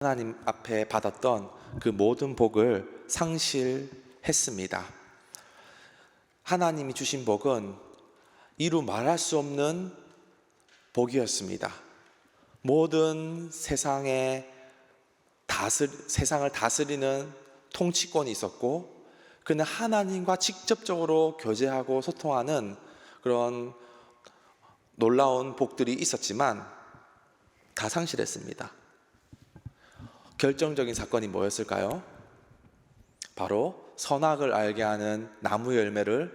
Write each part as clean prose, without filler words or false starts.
하나님 앞에 받았던 그 모든 복을 상실했습니다. 하나님이 주신 복은 이루 말할 수 없는 복이었습니다. 모든 세상을 다스리는 통치권이 있었고, 그는 하나님과 직접적으로 교제하고 소통하는 그런 놀라운 복들이 있었지만 다 상실했습니다. 결정적인 사건이 뭐였을까요? 바로 선악을 알게 하는 나무 열매를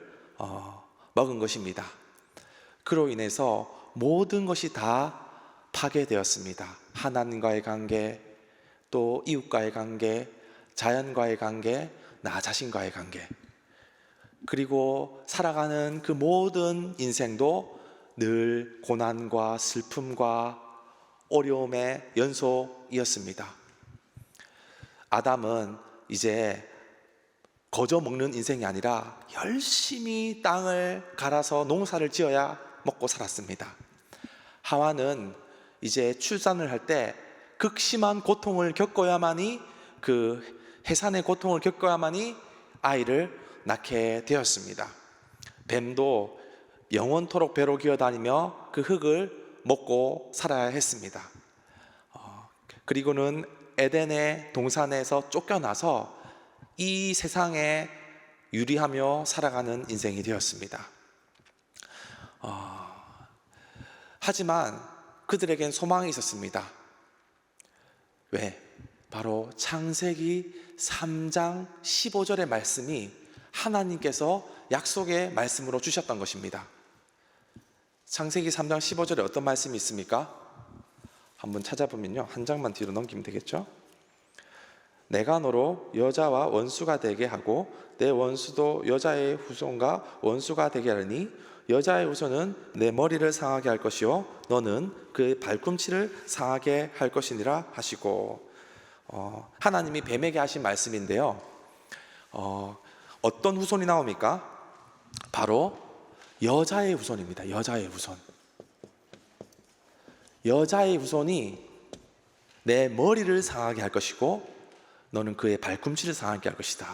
먹은 것입니다. 그로 인해서 모든 것이 다 파괴되었습니다. 하나님과의 관계, 또 이웃과의 관계, 자연과의 관계, 나 자신과의 관계, 그리고 살아가는 그 모든 인생도 늘 고난과 슬픔과 어려움의 연속이었습니다. 아담은 이제 거저 먹는 인생이 아니라 열심히 땅을 갈아서 농사를 지어야 먹고 살았습니다. 하와는 이제 출산을 할 때 극심한 고통을 겪어야만이, 그 해산의 고통을 겪어야만이 아이를 낳게 되었습니다. 뱀도 영원토록 배로 기어다니며 그 흙을 먹고 살아야 했습니다. 그리고는 에덴의 동산에서 쫓겨나서 이 세상에 유리하며 살아가는 인생이 되었습니다. 하지만 그들에겐 소망이 있었습니다. 왜? 바로 창세기 3장 15절의 말씀이 하나님께서 약속의 말씀으로 주셨던 것입니다. 창세기 3장 15절에 어떤 말씀이 있습니까? 한번 찾아보면요, 한 장만 뒤로 넘기면 되겠죠? 내가 너로 여자와 원수가 되게 하고 내 원수도 여자의 후손과 원수가 되게 하리니 여자의 후손은 내 머리를 상하게 할 것이요 너는 그의 발꿈치를 상하게 할 것이니라 하시고, 하나님이 뱀에게 하신 말씀인데요, 어떤 후손이 나옵니까? 바로 여자의 후손입니다. 여자의 후손. 여자의 후손이 내 머리를 상하게 할 것이고 너는 그의 발꿈치를 상하게 할 것이다.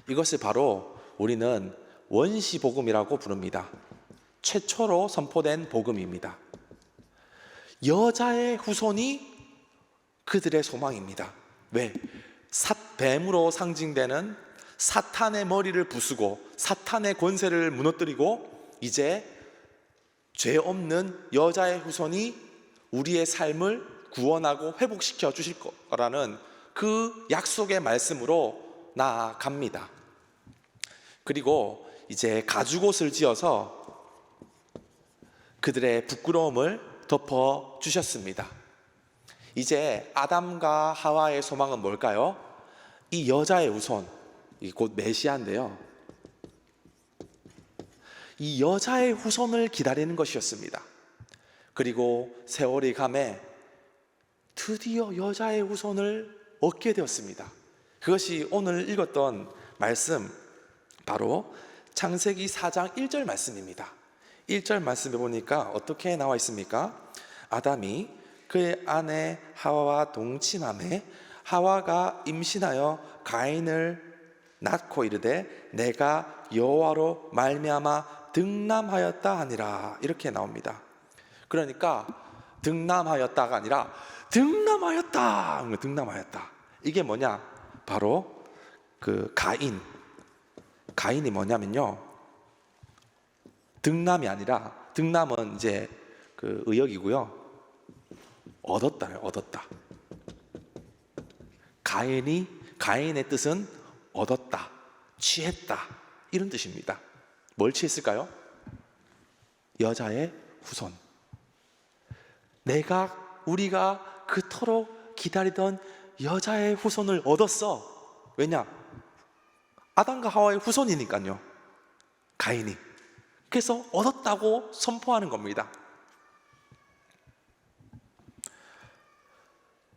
이것을 바로 우리는 원시복음이라고 부릅니다. 최초로 선포된 복음입니다. 여자의 후손이 그들의 소망입니다. 왜? 뱀으로 상징되는 사탄의 머리를 부수고 사탄의 권세를 무너뜨리고 이제 죄 없는 여자의 후손이 우리의 삶을 구원하고 회복시켜 주실 거라는 그 약속의 말씀으로 나아갑니다. 그리고 이제 가죽옷을 지어서 그들의 부끄러움을 덮어 주셨습니다. 이제 아담과 하와의 소망은 뭘까요? 이 여자의 후손, 곧 메시아인데요, 이 여자의 후손을 기다리는 것이었습니다. 그리고 세월이 가매 드디어 여자의 후손을 얻게 되었습니다. 그것이 오늘 읽었던 말씀, 바로 창세기 4장 1절 말씀입니다. 1절 말씀에 보니까 어떻게 나와 있습니까? 아담이 그의 아내 하와와 동침하매 하와가 임신하여 가인을 낳고 이르되 내가 여호와로 말미암아 등남하였다 하니라, 이렇게 나옵니다. 그러니까 등남하였다가 아니라 등남하였다. 이게 뭐냐? 바로 그 가인이 뭐냐면요, 등남이 아니라, 등남은 이제 그 의역이고요, 얻었다. 가인의 뜻은 얻었다, 취했다, 이런 뜻입니다. 뭘 취했을까요? 여자의 후손. 우리가 그토록 기다리던 여자의 후손을 얻었어. 왜냐? 아담과 하와의 후손이니까요, 가인이. 그래서 얻었다고 선포하는 겁니다.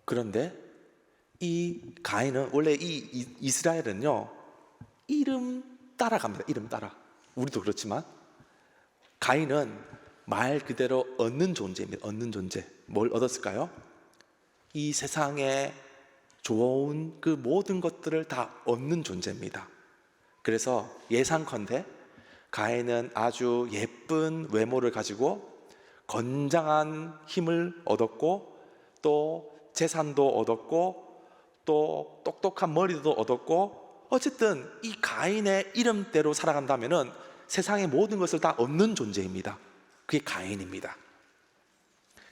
그런데 이 가인은, 원래 이 이스라엘은요, 이름 따라 갑니다. 이름 따라. 우리도 그렇지만 가인은 말 그대로 얻는 존재입니다. 얻는 존재. 뭘 얻었을까요? 이 세상에 좋은 그 모든 것들을 다 얻는 존재입니다. 그래서 예상컨대 가인은 아주 예쁜 외모를 가지고 건장한 힘을 얻었고, 또 재산도 얻었고, 또 똑똑한 머리도 얻었고, 어쨌든 이 가인의 이름대로 살아간다면은 세상의 모든 것을 다 얻는 존재입니다. 그게 가인입니다.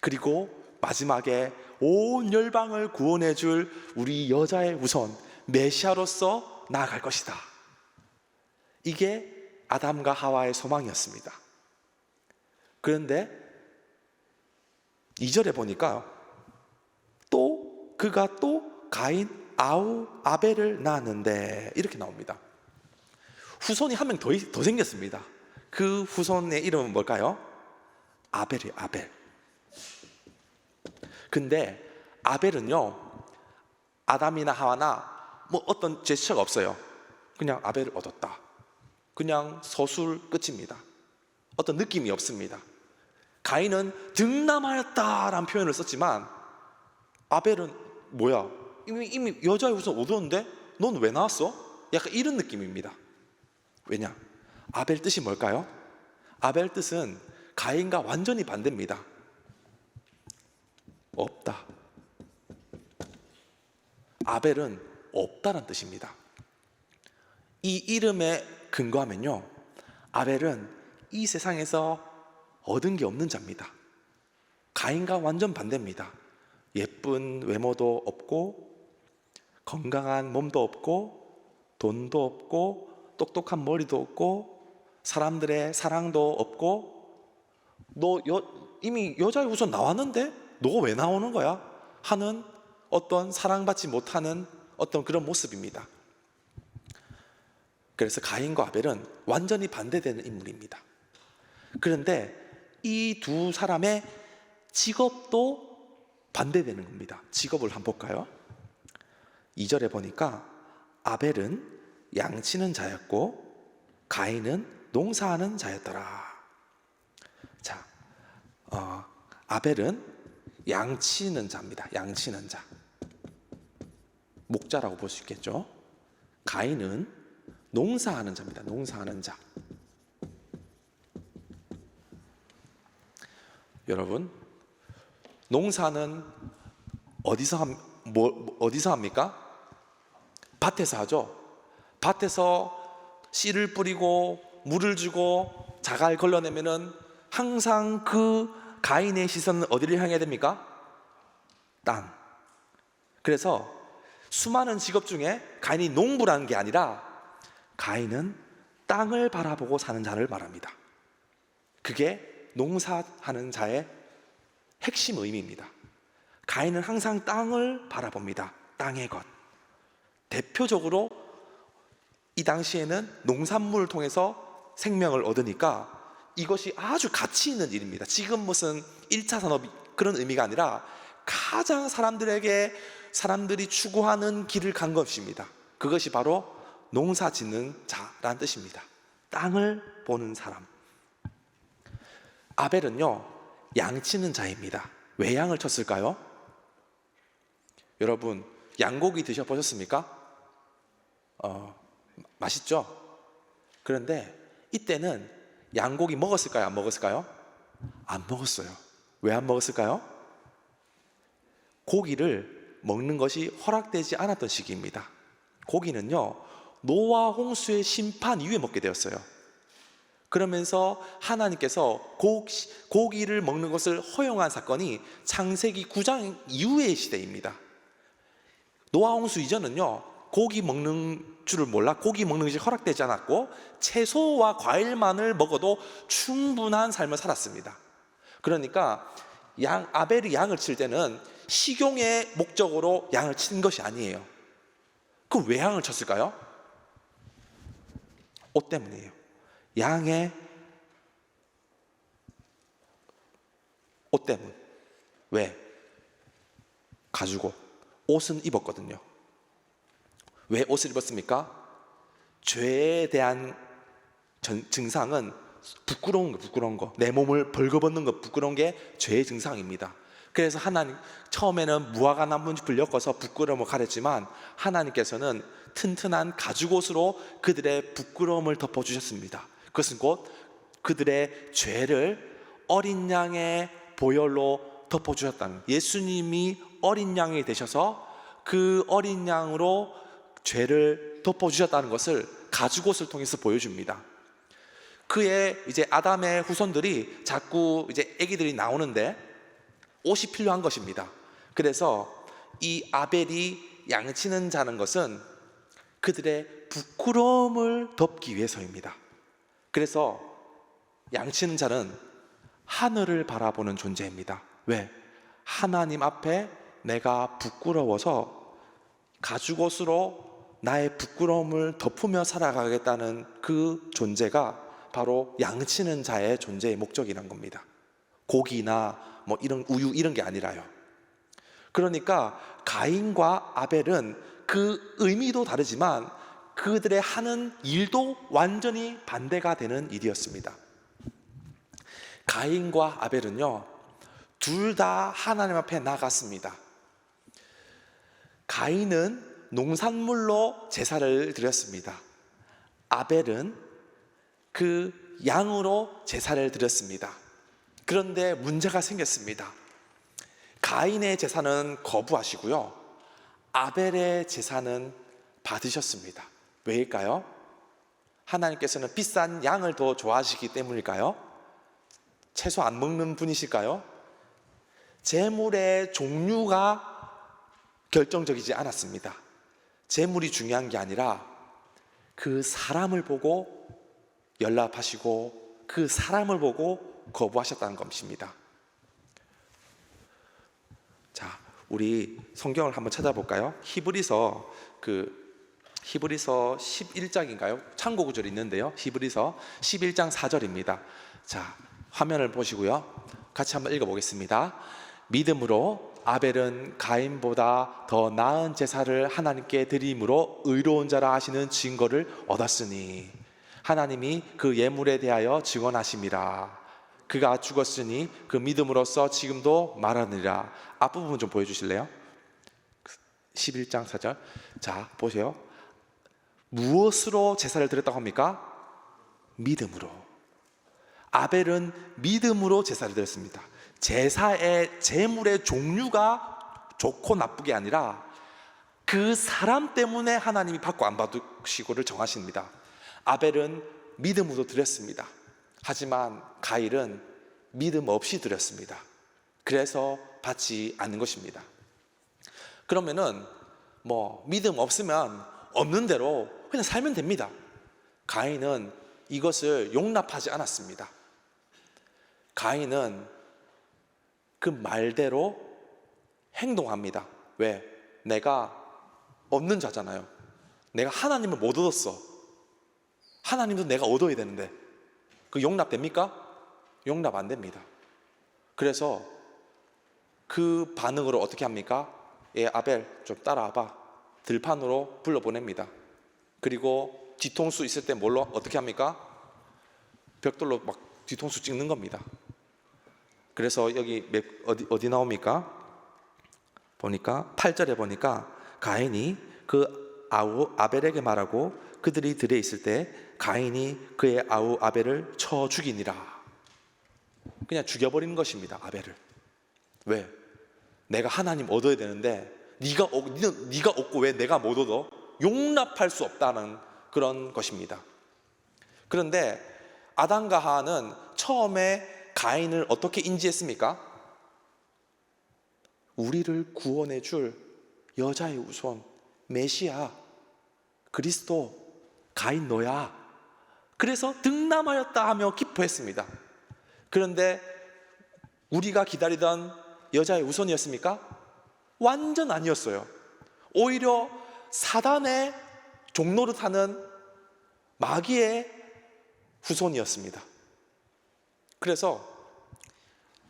그리고 마지막에 온 열방을 구원해 줄 우리 여자의 후손 메시아로서 나아갈 것이다. 이게 아담과 하와의 소망이었습니다. 그런데 2절에 보니까 또 그가 또 가인 아벨을 낳았는데 이렇게 나옵니다. 후손이 한 명 더 생겼습니다. 그 후손의 이름은 뭘까요? 아벨이에요. 아벨. 근데 아벨은요, 아담이나 하와나 뭐 어떤 제스처가 없어요. 그냥 아벨을 얻었다, 그냥 서술 끝입니다. 어떤 느낌이 없습니다. 가인은 등남하였다라는 표현을 썼지만 아벨은 뭐야, 이미 여자의 후손 얻었는데 넌 왜 나왔어? 약간 이런 느낌입니다. 왜냐? 아벨 뜻이 뭘까요? 아벨 뜻은 가인과 완전히 반대입니다. 없다. 아벨은 없다란 뜻입니다. 이 이름에 근거하면요, 아벨은 이 세상에서 얻은 게 없는 자입니다. 가인과 완전 반대입니다. 예쁜 외모도 없고, 건강한 몸도 없고, 돈도 없고, 똑똑한 머리도 없고, 사람들의 사랑도 없고, 이미 여자의 후손 나왔는데 너가 왜 나오는 거야? 하는 어떤 사랑받지 못하는 어떤 그런 모습입니다. 그래서 가인과 아벨은 완전히 반대되는 인물입니다. 그런데 이 두 사람의 직업도 반대되는 겁니다. 직업을 한번 볼까요? 2절에 보니까 아벨은 양치는 자였고 가인은 농사하는 자였더라. 자, 아벨은 양치는 자입니다. 양치는 자, 목자라고 볼 수 있겠죠. 가인은 농사하는 자입니다. 농사하는 자. 여러분, 농사는 어디서 합니까? 밭에서 하죠. 밭에서 씨를 뿌리고 물을 주고 자갈 걸러내면은 항상 그 가인의 시선은 어디를 향해야 됩니까? 땅. 그래서 수많은 직업 중에 가인이 농부라는 게 아니라 가인은 땅을 바라보고 사는 자를 말합니다. 그게 농사하는 자의 핵심 의미입니다. 가인은 항상 땅을 바라봅니다. 땅의 것. 대표적으로 이 당시에는 농산물을 통해서 생명을 얻으니까 이것이 아주 가치 있는 일입니다. 지금 무슨 1차 산업 그런 의미가 아니라 가장 사람들이 추구하는 길을 간 것입니다. 그것이 바로 농사 짓는 자라는 뜻입니다. 땅을 보는 사람. 아벨은요, 양치는 자입니다. 왜 양을 쳤을까요? 여러분, 양고기 드셔보셨습니까? 맛있죠? 그런데 이때는 양고기 먹었을까요? 안 먹었을까요? 안 먹었어요. 왜 안 먹었을까요? 고기를 먹는 것이 허락되지 않았던 시기입니다. 고기는요, 노아 홍수의 심판 이후에 먹게 되었어요. 그러면서 하나님께서 고기를 먹는 것을 허용한 사건이 창세기 9장 이후의 시대입니다. 노아 홍수 이전은요, 고기 먹는 줄을 몰라 고기 먹는 것이 허락되지 않았고 채소와 과일만을 먹어도 충분한 삶을 살았습니다. 그러니까 아벨이 양을 칠 때는 식용의 목적으로 양을 친 것이 아니에요. 그럼 왜 양을 쳤을까요? 옷 때문이에요. 양의 옷 때문. 왜? 가지고 옷은 입었거든요. 왜 옷을 입었습니까? 죄에 대한 증상은 부끄러운 거. 내 몸을 벌거벗는 거, 부끄러운 게 죄의 증상입니다. 그래서 하나님 처음에는 무화과 나무잎을 엮어서 부끄러움을 가렸지만 하나님께서는 튼튼한 가죽옷으로 그들의 부끄러움을 덮어주셨습니다. 그것은 곧 그들의 죄를 어린 양의 보혈로 덮어주셨다는, 예수님이 어린 양이 되셔서 그 어린 양으로 죄를 덮어주셨다는 것을 가죽옷을 통해서 보여줍니다. 그의 이제 아담의 후손들이 자꾸 이제 아기들이 나오는데 옷이 필요한 것입니다. 그래서 이 아벨이 양치는 자는 것은 그들의 부끄러움을 덮기 위해서입니다. 그래서 양치는 자는 하늘을 바라보는 존재입니다. 왜? 하나님 앞에 내가 부끄러워서 가죽옷으로 나의 부끄러움을 덮으며 살아가겠다는 그 존재가 바로 양치는 자의 존재의 목적이란 겁니다. 고기나 뭐 이런 우유 이런 게 아니라요. 그러니까 가인과 아벨은 그 의미도 다르지만 그들의 하는 일도 완전히 반대가 되는 일이었습니다. 가인과 아벨은요, 둘 다 하나님 앞에 나갔습니다. 가인은 농산물로 제사를 드렸습니다. 아벨은 그 양으로 제사를 드렸습니다. 그런데 문제가 생겼습니다. 가인의 제사는 거부하시고요, 아벨의 제사는 받으셨습니다. 왜일까요? 하나님께서는 비싼 양을 더 좋아하시기 때문일까요? 채소 안 먹는 분이실까요? 제물의 종류가 결정적이지 않았습니다. 제물이 중요한 게 아니라 그 사람을 보고 연락하시고 그 사람을 보고 거부하셨다는 것입니다. 자, 우리 성경을 한번 찾아볼까요? 히브리서 11장인가요? 참고 구절이 있는데요. 히브리서 11장 4절입니다. 자, 화면을 보시고요, 같이 한번 읽어보겠습니다. 믿음으로 아벨은 가인보다 더 나은 제사를 하나님께 드림으로 의로운 자라 하시는 증거를 얻었으니 하나님이 그 예물에 대하여 증언하심이라. 그가 죽었으니 그 믿음으로써 지금도 말하느니라. 앞부분 좀 보여주실래요? 11장 4절. 자, 보세요. 무엇으로 제사를 드렸다고 합니까? 믿음으로. 아벨은 믿음으로 제사를 드렸습니다. 제사의 제물의 종류가 좋고 나쁘게 아니라 그 사람 때문에 하나님이 받고 안 받으시고를 정하십니다. 아벨은 믿음으로 드렸습니다. 하지만 가인은 믿음 없이 드렸습니다. 그래서 받지 않는 것입니다. 그러면은 믿음 없으면 없는 대로 그냥 살면 됩니다. 가인은 이것을 용납하지 않았습니다. 가인은 그 말대로 행동합니다. 왜? 내가 없는 자잖아요. 내가 하나님을 못 얻었어. 하나님도 내가 얻어야 되는데 그 용납됩니까? 용납 안 됩니다. 그래서 그 반응으로 어떻게 합니까? 아벨 좀 따라와봐. 들판으로 불러보냅니다. 그리고 뒤통수 있을 때 뭘로 어떻게 합니까? 벽돌로 막 뒤통수 찍는 겁니다. 그래서 여기 어디 나옵니까? 보니까 8절에 보니까 가인이 그 아우 아벨에게 말하고 그들이 들에 있을 때 가인이 그의 아우 아벨을 쳐 죽이니라. 그냥 죽여버리는 것입니다. 아벨을. 왜? 내가 하나님 얻어야 되는데 네가 얻고 왜 내가 못 얻어? 용납할 수 없다는 그런 것입니다. 그런데 아담과 하와는 처음에 가인을 어떻게 인지했습니까? 우리를 구원해 줄 여자의 우선 메시아 그리스도 가인 너야. 그래서 등남하였다 하며 기뻐했습니다. 그런데 우리가 기다리던 여자의 우선이었습니까? 완전 아니었어요. 오히려 사단의 종노릇하는 마귀의 후손이었습니다. 그래서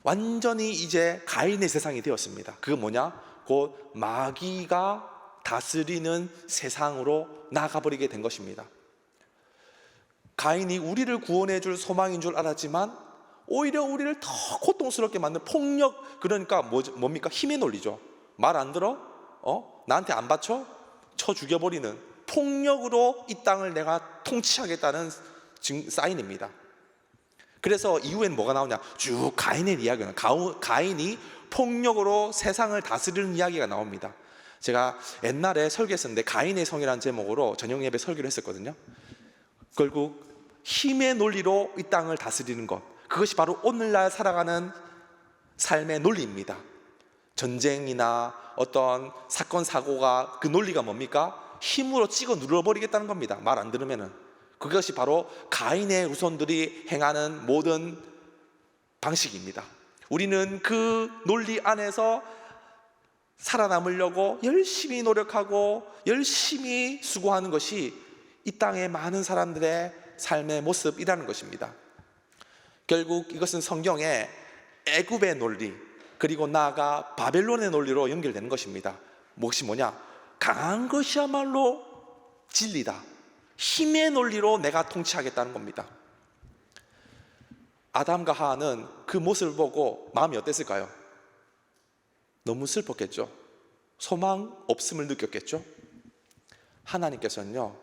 완전히 이제 가인의 세상이 되었습니다. 그게 뭐냐? 곧 마귀가 다스리는 세상으로 나가버리게 된 것입니다. 가인이 우리를 구원해 줄 소망인 줄 알았지만 오히려 우리를 더 고통스럽게 만든 폭력, 그러니까 뭡니까? 힘의 논리죠. 말 안 들어? 나한테 안 받쳐? 쳐 죽여버리는 폭력으로 이 땅을 내가 통치하겠다는 사인입니다. 그래서 이후엔 뭐가 나오냐? 쭉 가인의 이야기가 나와요. 가인이 폭력으로 세상을 다스리는 이야기가 나옵니다. 제가 옛날에 설교했었는데 가인의 성이라는 제목으로 저녁 예배 설교를 했었거든요. 결국 힘의 논리로 이 땅을 다스리는 것, 그것이 바로 오늘날 살아가는 삶의 논리입니다. 전쟁이나 어떤 사건 사고가 그 논리가 뭡니까? 힘으로 찍어 눌러버리겠다는 겁니다. 말 안 들으면은. 그것이 바로 가인의 후손들이 행하는 모든 방식입니다. 우리는 그 논리 안에서 살아남으려고 열심히 노력하고 열심히 수고하는 것이 이 땅의 많은 사람들의 삶의 모습이라는 것입니다. 결국 이것은 성경의 애굽의 논리, 그리고 나아가 바벨론의 논리로 연결되는 것입니다. 무엇이 뭐냐? 강한 것이야말로 진리다. 힘의 논리로 내가 통치하겠다는 겁니다. 아담과 하와는 그 모습을 보고 마음이 어땠을까요? 너무 슬펐겠죠. 소망 없음을 느꼈겠죠. 하나님께서는요,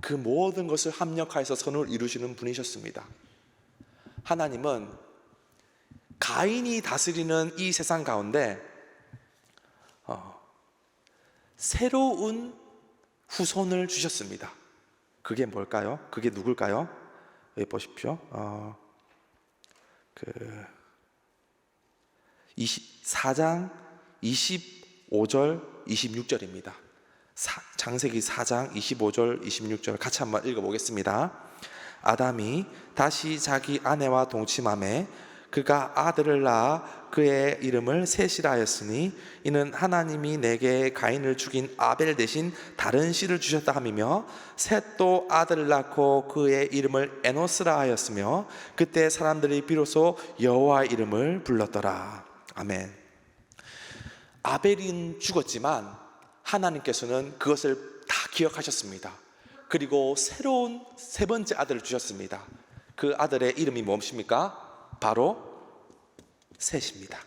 그 모든 것을 합력하여서 선을 이루시는 분이셨습니다. 하나님은 가인이 다스리는 이 세상 가운데 새로운 후손을 주셨습니다. 그게 뭘까요? 그게 누굴까요? 여기 보십시오. 4장 25절 26절입니다. 창세기 4장 25절 26절 같이 한번 읽어보겠습니다. 아담이 다시 자기 아내와 동침하매 그가 아들을 낳아 그의 이름을 셋이라 하였으니 이는 하나님이 내게 가인을 죽인 아벨 대신 다른 씨를 주셨다 함이며 셋도 아들을 낳고 그의 이름을 에노스라 하였으며 그때 사람들이 비로소 여호와의 이름을 불렀더라. 아멘. 아벨은 죽었지만 하나님께서는 그것을 다 기억하셨습니다. 그리고 새로운 세 번째 아들을 주셨습니다. 그 아들의 이름이 무엇입니까? 바로 셋입니다.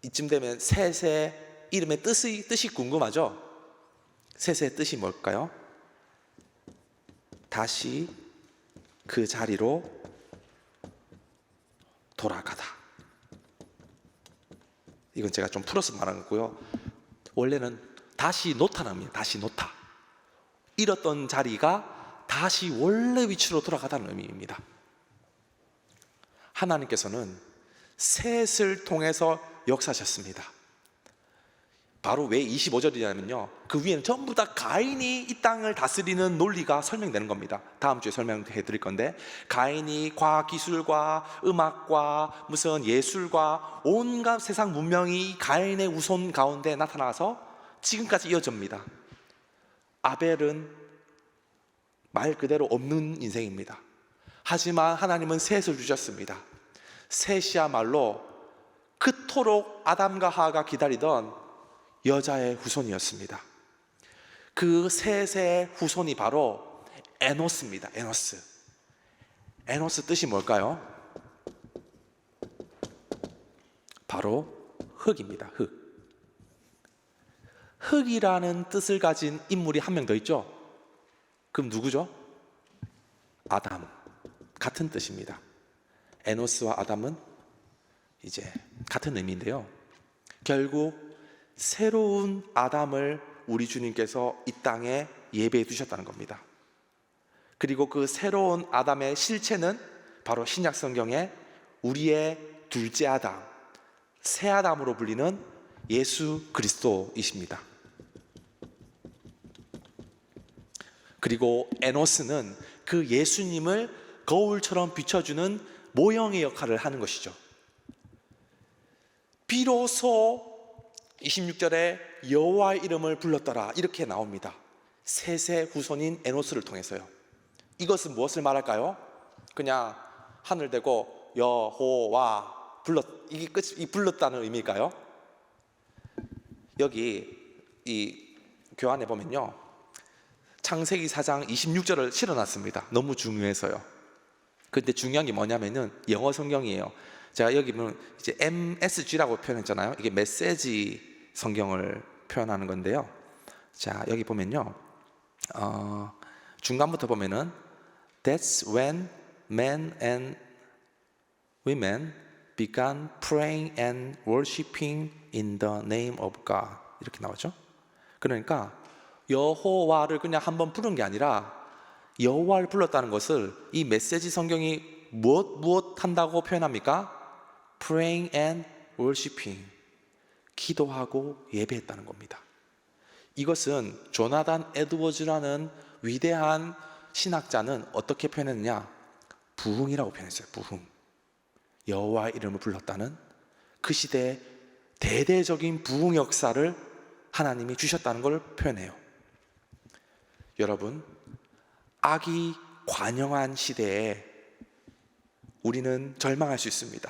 이쯤 되면 셋의 이름의 뜻이 궁금하죠? 셋의 뜻이 뭘까요? 다시 그 자리로 돌아가다. 이건 제가 좀 풀어서 말한 거고요. 원래는 다시 놓다는 의미예요. 다시 놓다. 잃었던 자리가 다시 원래 위치로 돌아가다는 의미입니다. 하나님께서는 셋을 통해서 역사하셨습니다. 바로 왜 25절이냐면요, 그 위에는 전부 다 가인이 이 땅을 다스리는 논리가 설명되는 겁니다. 다음 주에 설명해 드릴 건데, 가인이 과학기술과 음악과 무슨 예술과 온갖 세상 문명이 가인의 우손 가운데 나타나서 지금까지 이어집니다. 아벨은 말 그대로 없는 인생입니다. 하지만 하나님은 셋을 주셨습니다. 셋이야말로 그토록 아담과 하와가 기다리던 여자의 후손이었습니다. 그 셋의 후손이 바로 에노스입니다. 에노스. 에노스 뜻이 뭘까요? 바로 흙입니다. 흙. 흙이라는 뜻을 가진 인물이 한 명 더 있죠? 그럼 누구죠? 아담. 같은 뜻입니다. 에노스와 아담은 이제 같은 의미인데요, 결국 새로운 아담을 우리 주님께서 이 땅에 예배해 두셨다는 겁니다. 그리고 그 새로운 아담의 실체는 바로 신약 성경에 우리의 둘째 아담, 새 아담으로 불리는 예수 그리스도이십니다. 그리고 에노스는 그 예수님을 거울처럼 비춰주는 모형의 역할을 하는 것이죠. 비로소 26절에 여호와의 이름을 불렀더라 이렇게 나옵니다. 셋의 후손인 에노스를 통해서요. 이것은 무엇을 말할까요? 그냥 하늘 대고 여호와 이게 끝이 불렀다는 의미일까요? 여기 이 교환에 보면요, 창세기 4장 26절을 실어놨습니다. 너무 중요해서요. 근데 중요한 게 뭐냐면은 영어 성경이에요. 제가 여기 보면 이제 MSG라고 표현했잖아요. 이게 메시지 성경을 표현하는 건데요. 자, 여기 보면요. 중간부터 보면은 That's when men and women began praying and worshiping in the name of God. 이렇게 나오죠. 그러니까 여호와를 그냥 한번 부른 게 아니라 여호와를 불렀다는 것을 이 메시지 성경이 무엇 한다고 표현합니까? Praying and worshiping. 기도하고 예배했다는 겁니다. 이것은 조나단 에드워즈라는 위대한 신학자는 어떻게 표현했느냐? 부흥이라고 표현했어요. 부흥. 여호와의 이름을 불렀다는 그 시대의 대대적인 부흥 역사를 하나님이 주셨다는 걸 표현해요. 여러분, 악이 관영한 시대에 우리는 절망할 수 있습니다.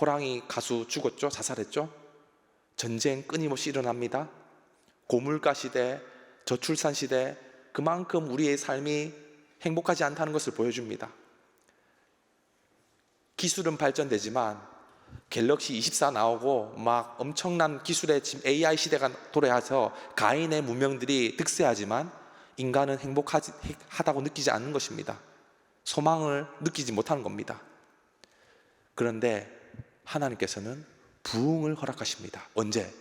호랑이 가수 죽었죠? 자살했죠? 전쟁 끊임없이 일어납니다. 고물가 시대, 저출산 시대, 그만큼 우리의 삶이 행복하지 않다는 것을 보여줍니다. 기술은 발전되지만 갤럭시 24 나오고 막 엄청난 기술의 지금 AI 시대가 도래해서 가인의 문명들이 득세하지만 인간은 행복하다고 느끼지 않는 것입니다. 소망을 느끼지 못하는 겁니다. 그런데 하나님께서는 부흥을 허락하십니다. 언제?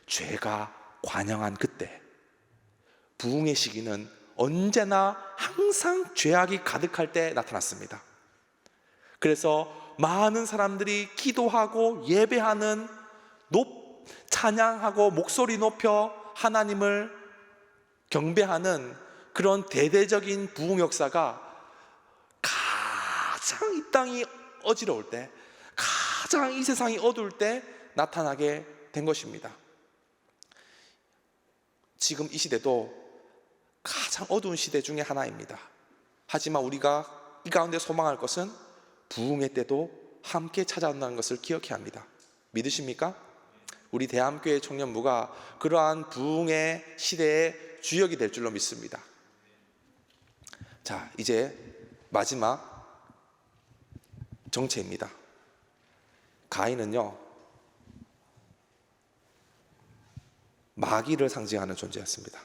죄가 관영한 그때. 부흥의 시기는 언제나 항상 죄악이 가득할 때 나타났습니다. 그래서 많은 사람들이 기도하고 예배하는, 찬양하고 목소리 높여 하나님을 경배하는 그런 대대적인 부흥 역사가 가장 이 땅이 어지러울 때, 가장 이 세상이 어두울 때 나타나게 된 것입니다. 지금 이 시대도 가장 어두운 시대 중에 하나입니다. 하지만 우리가 이 가운데 소망할 것은 부흥의 때도 함께 찾아온다는 것을 기억해야 합니다. 믿으십니까? 우리 대한교회 청년부가 그러한 부흥의 시대의 주역이 될 줄로 믿습니다. 자, 이제 마지막 정체입니다. 가인은요, 마귀를 상징하는 존재였습니다.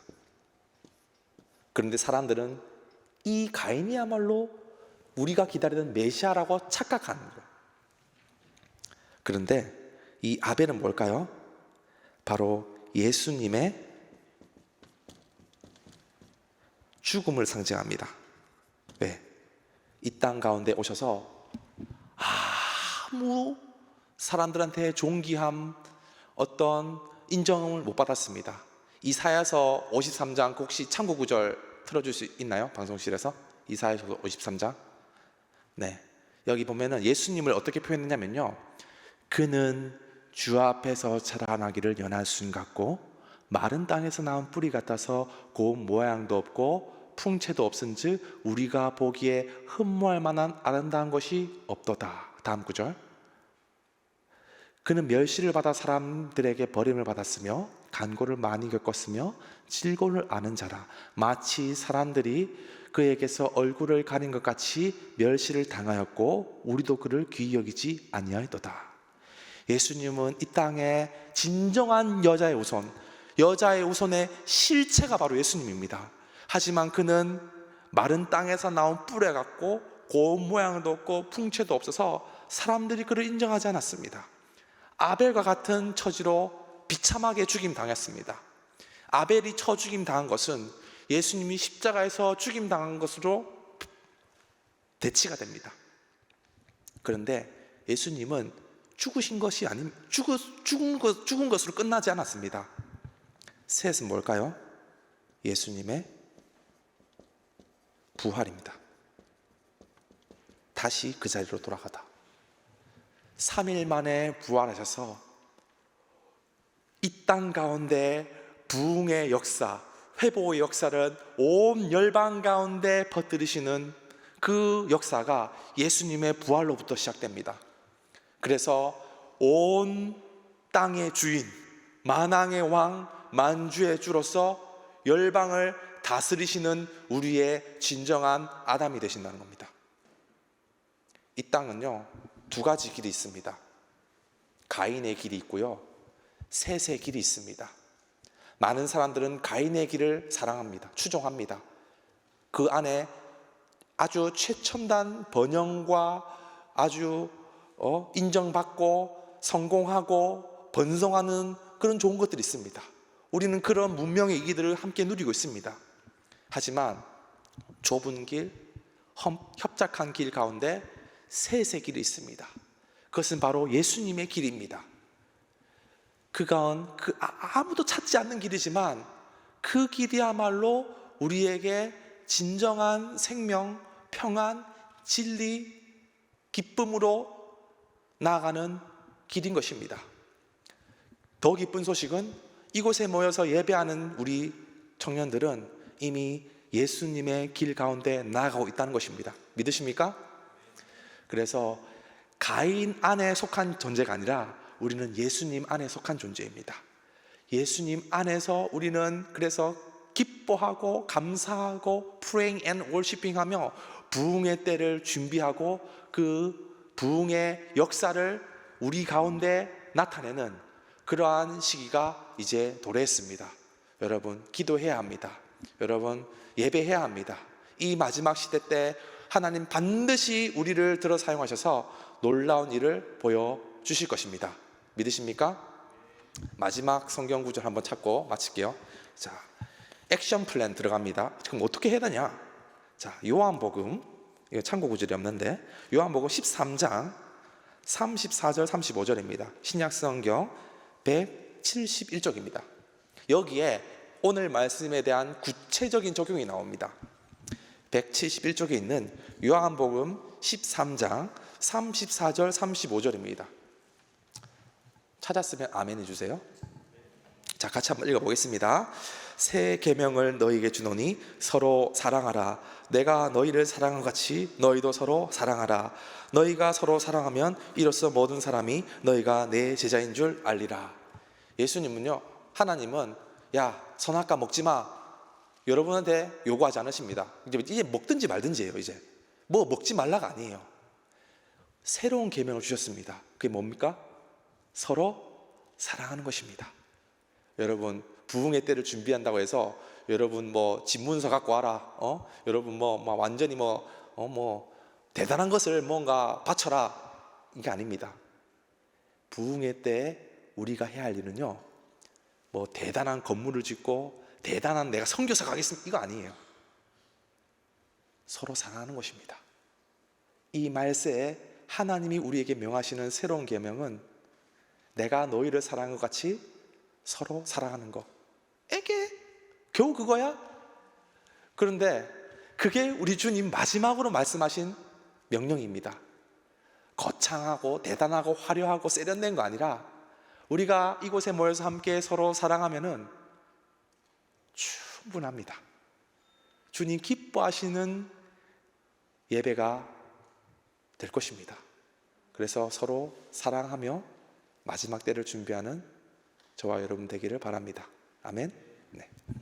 그런데 사람들은 이 가인이야말로 우리가 기다리던 메시아라고 착각하는 거예요. 그런데 이 아벨은 뭘까요? 바로 예수님의 죽음을 상징합니다. 왜? 이 땅 가운데 오셔서 아무 사람들한테 존귀함, 어떤 인정을 못 받았습니다. 이사야서 53장 혹시 참고 구절 틀어줄 수 있나요? 방송실에서 이사야서 53장. 네, 여기 보면은 예수님을 어떻게 표현했냐면요, 그는 주 앞에서 자라나기를 연한 순 같고 마른 땅에서 나온 뿌리 같아서 고운 모양도 없고 풍채도 없은즉 우리가 보기에 흠모할 만한 아름다운 것이 없도다. 다음 구절. 그는 멸시를 받아 사람들에게 버림을 받았으며 간고를 많이 겪었으며 질고를 아는 자라. 마치 사람들이 그에게서 얼굴을 가린 것 같이 멸시를 당하였고 우리도 그를 귀히 여기지 아니하였도다. 예수님은 이 땅에 진정한 여자의 우선의 실체가 바로 예수님입니다. 하지만 그는 마른 땅에서 나온 뿔에 같고 고운 모양도 없고 풍채도 없어서 사람들이 그를 인정하지 않았습니다. 아벨과 같은 처지로 비참하게 죽임 당했습니다. 아벨이 죽임 당한 것은 예수님이 십자가에서 죽임 당한 것으로 대치가 됩니다. 그런데 예수님은 죽으신 것이 죽은 것으로 끝나지 않았습니다. 셋은 뭘까요? 예수님의 부활입니다. 다시 그 자리로 돌아가다 3일 만에 부활하셔서 이 땅 가운데 부흥의 역사, 회복의 역사를 온 열방 가운데 퍼뜨리시는 그 역사가 예수님의 부활로부터 시작됩니다. 그래서 온 땅의 주인, 만왕의 왕, 만주의 주로서 열방을 다스리시는 우리의 진정한 아담이 되신다는 겁니다. 이 땅은요, 두 가지 길이 있습니다. 가인의 길이 있고요, 셋의 길이 있습니다. 많은 사람들은 가인의 길을 사랑합니다. 추종합니다. 그 안에 아주 최첨단 번영과 아주 인정받고 성공하고 번성하는 그런 좋은 것들이 있습니다. 우리는 그런 문명의 이기들을 함께 누리고 있습니다. 하지만 좁은 길, 협착한 길 가운데 셋의 길이 있습니다. 그것은 바로 예수님의 길입니다. 그건 아무도 찾지 않는 길이지만 그 길이야말로 우리에게 진정한 생명, 평안, 진리, 기쁨으로 나아가는 길인 것입니다. 더 기쁜 소식은 이곳에 모여서 예배하는 우리 청년들은 이미 예수님의 길 가운데 나아가고 있다는 것입니다. 믿으십니까? 그래서 가인 안에 속한 존재가 아니라 우리는 예수님 안에 속한 존재입니다. 예수님 안에서 우리는 그래서 기뻐하고 감사하고 praying and worshiping 하며 부흥의 때를 준비하고 그 부흥의 역사를 우리 가운데 나타내는 그러한 시기가 이제 도래했습니다. 여러분, 기도해야 합니다. 여러분, 예배해야 합니다. 이 마지막 시대 때 하나님 반드시 우리를 들어 사용하셔서 놀라운 일을 보여주실 것입니다. 믿으십니까? 마지막 성경 구절 한번 찾고 마칠게요. 자, 액션 플랜 들어갑니다. 그럼 어떻게 해야 되냐? 자, 요한복음, 이거 참고 구절이 없는데 요한복음 13장 34절 35절입니다. 신약 성경 171쪽입니다. 여기에 오늘 말씀에 대한 구체적인 적용이 나옵니다. 171쪽에 있는 요한복음 13장 34절 35절입니다. 찾았으면 아멘 해주세요. 자, 같이 한번 읽어보겠습니다. 새 계명을 너희에게 주노니 서로 사랑하라. 내가 너희를 사랑한 같이 너희도 서로 사랑하라. 너희가 서로 사랑하면 이로써 모든 사람이 너희가 내 제자인 줄 알리라. 예수님은요, 하나님은 야, 선악과 먹지 마, 여러분한테 요구하지 않으십니다. 이제 먹든지 말든지예요. 이제 뭐 먹지 말라가 아니에요. 새로운 계명을 주셨습니다. 그게 뭡니까? 서로 사랑하는 것입니다. 여러분, 부흥의 때를 준비한다고 해서 여러분 뭐 집문서 갖고 와라, 여러분 뭐 완전히 대단한 것을 뭔가 바쳐라, 이게 아닙니다. 부흥의 때에 우리가 해야 할 일은요, 뭐 대단한 건물을 짓고 대단한 내가 선교사 가겠습니다, 이거 아니에요. 서로 사랑하는 것입니다. 이 말세에 하나님이 우리에게 명하시는 새로운 계명은 내가 너희를 사랑한 것 같이 서로 사랑하는 것. 에게 겨우 그거야? 그런데 그게 우리 주님 마지막으로 말씀하신 명령입니다. 거창하고 대단하고 화려하고 세련된 거 아니라 우리가 이곳에 모여서 함께 서로 사랑하면은 충분합니다. 주님 기뻐하시는 예배가 될 것입니다. 그래서 서로 사랑하며 마지막 때를 준비하는 저와 여러분 되기를 바랍니다. 아멘. 네.